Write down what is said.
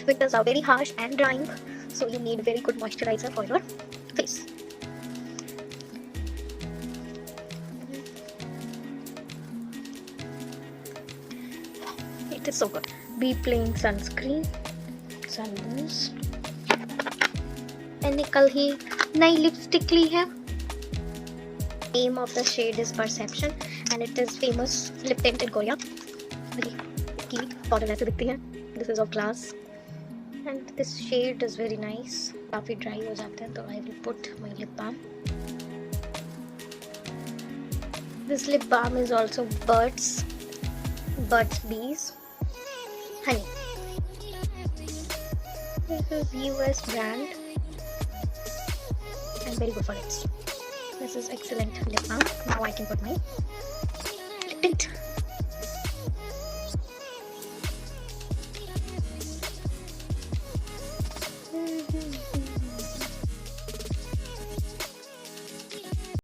Winters are very harsh and drying, so you need very good moisturizer for your face. It is so good. Be Plain sunscreen, sunboost. मैंने कल ही नई lipstick ली है. Name of the shade is Perception and it is famous lip tint in Korea. very cute powder ऐसे दिखती है. This is of glass and this shade is very nice. काफी dry हो जाते हैं तो I will put my lip balm. This lip balm is also Burt's Bees Honey. This is US brand and very good for lips. This is excellent lip balm. Now I can put my lip tint.